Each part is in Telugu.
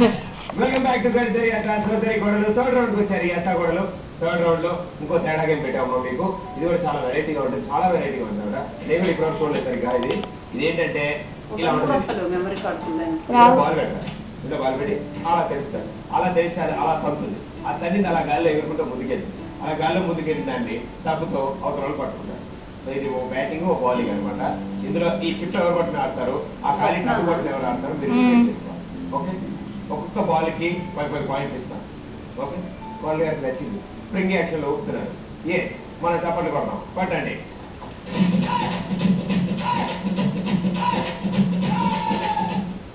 వెల్కమ్ బ్యాక్ టు గడిసరి సోదరి గొడవలు థర్డ్ రౌండ్ కి వచ్చారు. అత్త గొడవలు థర్డ్ రౌండ్ లో ఇంకో తేడా గేమ్ పెట్టాము మీకు. ఇది కూడా చాలా వెరైటీగా ఉంటుంది, చాలా వెరైటీగా ఉంటుంది అనమాట. నేను కూడా ఇప్పుడు చూడలేదు సరిగ్గా. ఇది ఏంటంటే ఇలా ఉంటుంది, బాల్ పెట్టాలి, ఇలా బాల్ పెట్టి అలా తెరుస్తారు, అలా తెరిస్తే అలా తగ్గుతుంది. ఆ తల్లిని అలా గాల్లో ఎగురుకుంటూ ముందుకెళ్తుంది. అలా గాల్లో ముందుకెళ్ళిన దాన్ని తప్పుతో అవతల వాళ్ళు పట్టుకుంటారు. సో ఇది ఓ బ్యాటింగ్ ఓ బౌలింగ్ అనమాట. ఇందులో ఈ చిప్ ఎవరు పట్టుకుని ఆడతారు, ఆ ఖాళీ టప్పు పట్టుకుని ఎవరు ఆడతారు మీరు చేసుకోవాలి. ఓకే, ఒక్కొక్క బాల్ కి 5 పాయింట్స్ ఇస్తాం. ఓకే, బాల్ గారికి నచ్చింది, స్ప్రింగ్ యాక్షన్ లో ఊపుతున్నారు. మనం చప్పట్లు కొడతాం, పట్టండి.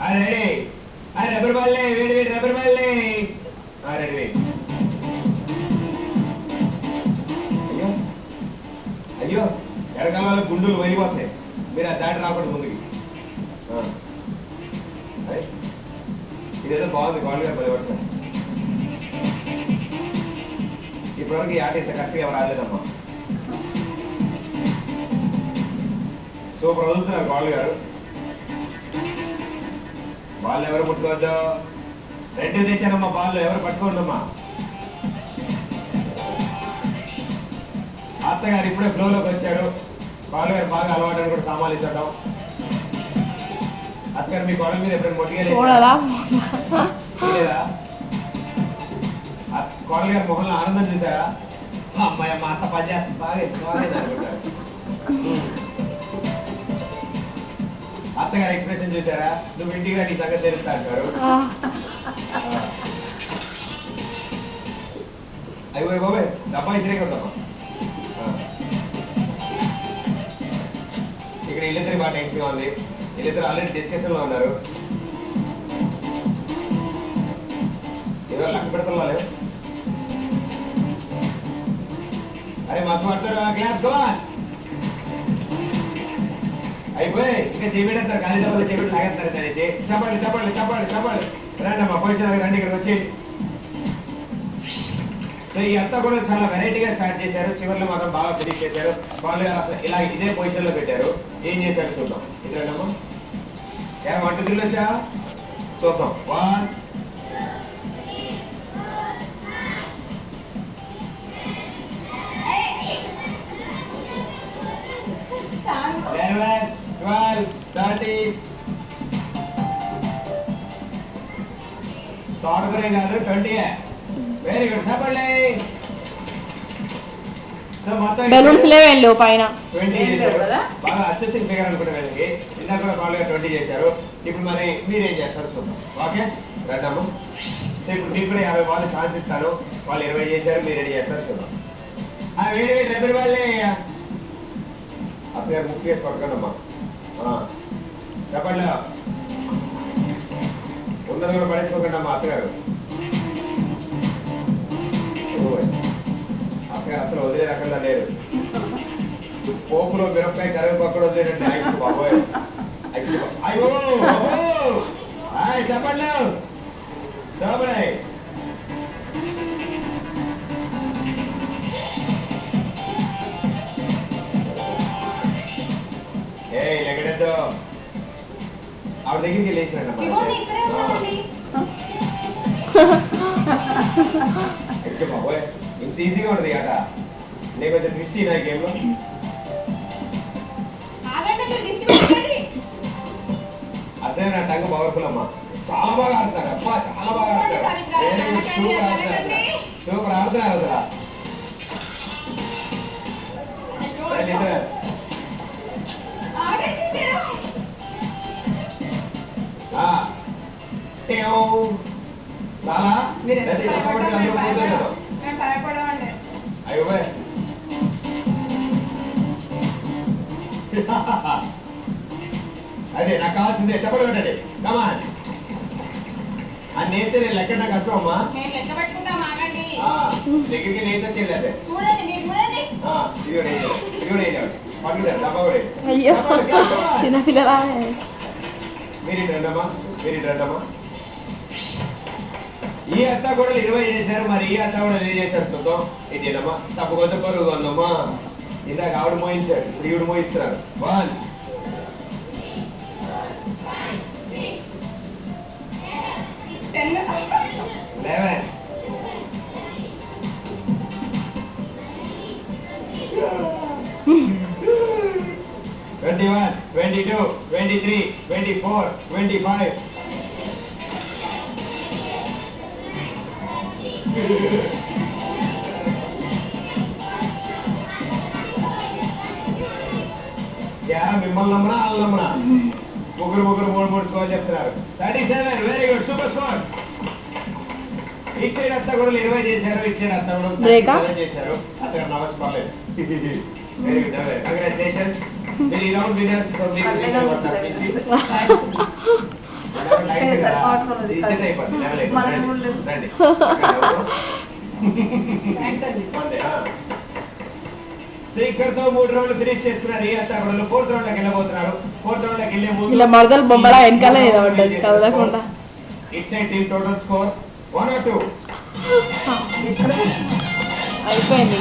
అరే అరే రబ్బర్ బాల్ వేడి వేడి రబ్బర్ బాల్ రెడీ. అయ్యో అయ్యో ఎడకాలలో గుండులు వరిపోతాయి, మీరు ఆ దాటి రాకూడదు ముందుకి. ఇదేదో బాగుంది, బాల్ గారు బయపడతారు. ఇప్పటివరకు ఈ ఆట ఇంత కరెక్ట్గా ఎవరు రాలేదమ్మా. సూపర్ వదులుతున్నారు బాల్ గారు. బాల్ ఎవరు ముట్టుకోవద్దు, రెండు తెచ్చానమ్మా, బాల్ ఎవరు పట్టుకోండమ్మా. అత్తగారు ఇప్పుడే ఫ్లోలోకి వచ్చాడు. బాల్ గారు బాగా అలవాటు అని కూడా సమాలించడం. అత్తగారు మీ గొడవ మీద ఎప్పుడైనా మొట్టిగా కోడలు గారి మొహంలో ఆనందం చూసారా? అమ్మాయి మా అత్త పని చేస్తుంది బాగా అనుకుంటారు. అత్తగారు ఎక్స్ప్రెషన్ చూసారా? నువ్వు ఇంటిగా నీ సంగతి తెలుస్తా అంటారు. అయిపోయి బాబాయ్ డబ్బా ఇచ్చినే కొడతామా. ఇక్కడ వీళ్ళిద్దరి బాగా టెన్షన్గా ఉంది. వీళ్ళిద్దరు ఆల్రెడీ డిస్కషన్ లో ఉన్నారు. ఏదో లెక్క పెడతా లేవు. అరే మస్తు పడతారు క్లాస్ గోన్ అయిపోయి ఇంకా చేపెడతారు. ఖాళీ డబ్బులు చేపెట్టి లాగేస్తారు. దానికి చెప్పండి చెప్పండి చెప్పండి చెప్పండి. రండి అమ్మా పొజిషన్ రండి, ఇక్కడికి వచ్చి. సో ఈ అంతా కూడా చాలా వెరైటీగా స్టార్ట్ చేశారు. చివరిలో మాత్రం బాగా ఫినిష్ చేశారు. వాళ్ళు అసలు ఇలా ఇదే పొజిషన్ లో పెట్టారు. ఏం చేశారు చూద్దాం. ఇదేనమ్మా వంట తిల్లొచ్చా చూద్దాం. 1 11 12 13 తోటకూరే కాదు 20. వెరీ గుడ్ చెప్పండి. సో మొత్తం బెలూన్స్ లేవు పైన 20 చేశారు. బాగా అసెసింగ్ ఫిగర్ అనుకుంటే వీళ్ళకి. ఇందాక కూడా బాగా 20 చేశారు. ఇప్పుడు మరి మీరేం చేస్తారు చూద్దాం. ఓకే రండమ్మా. సో ఇప్పుడు మీకు కూడా 50 బాల్ ఛాన్స్ ఇస్తాను. వాళ్ళు 20 చేశారు, మీరు రెడీ చేస్తారు చూద్దాం. వేడి వేడి రెబ్బర్ వాళ్ళే అత్తగారు ముక్కు వేసి పట్టుకోండమ్మా. చెప్పండి, ఉన్నది కూడా పడేసుకోకండి అమ్మా. అత్తగారు అత్తగారు అసలు వదిలే రకంగా లేరు. పోపులో మిరపకాయ కరివేపాకు వదిలేదంటే అయ్యో బాబోయ్ అయ్యో చెప్పండి చెప్పండి. ఎక్కడేదో ఆవిడ దగ్గరికి వెళ్ళేసినాడు. బాబోయ్ ఇంత ఈజీగా ఉంటుంది ఆట. నేను కొంచెం ట్విస్ట్ నా గేమ్ లో. అదే నా టంగ్ పవర్ఫుల్ అమ్మా. చాలా బాగా ఆడతారు అబ్బా, చాలా బాగా ఆడతారు. సూపర్ ఆడుతున్నారు, సూపర్ ఆడుతున్నారు అసలు. అయ్యో అదే నాకు కావాల్సిందే చెప్పడం పెట్టండి. కమాన్ అని నేర్తే నేను లెక్క కష్టం అమ్మా. దగ్గరికి నేర్తో చేయలేదు. చిన్నపిల్లలా మీరు రండమ్మా, మీరు రండమ్మా. ఈ అత్త కూడా 20 చేశారు. మరి ఈ అత్త కూడా 20 చేశారు చూద్దాం. ఇదేనమ్మా తప్పకొద్ద పరుగు ఉందమ్మా. ఇందాక ఆవిడ మోయించారు, ఇప్పుడు ఈవిడ మోయిస్తున్నారు. 1 10 22, 23, 24, 25. మిమ్మల్ని నమ్మనా వాళ్ళు నమ్మనా ముగ్గురు 3 స్కోర్ చెప్తున్నారు. 37, వెరీ గుడ్, సూపర్ స్కోర్. ఇచ్చేడు అత్త కూడా 20 చేశారు, ఇచ్చేడు అత్త కూడా చేశారు. అక్కడ నవ్వచ్చు పర్లేదు. Very good, congratulations. మీరు ఈ రౌండ్ విన్నర్స్. శ్రీకర్తో 3 రౌండ్లు ఫినిష్ చేసుకున్నారు. ఈ అత్త కూడా 4th రౌండ్ లోకి వెళ్ళబోతున్నారు. 4th రౌండ్ లోకి వెళ్ళే ముందు మరదలు బొమ్మలా వెనకాల కదలకుండా it side team total score 1 or 2 అయిపోయింది.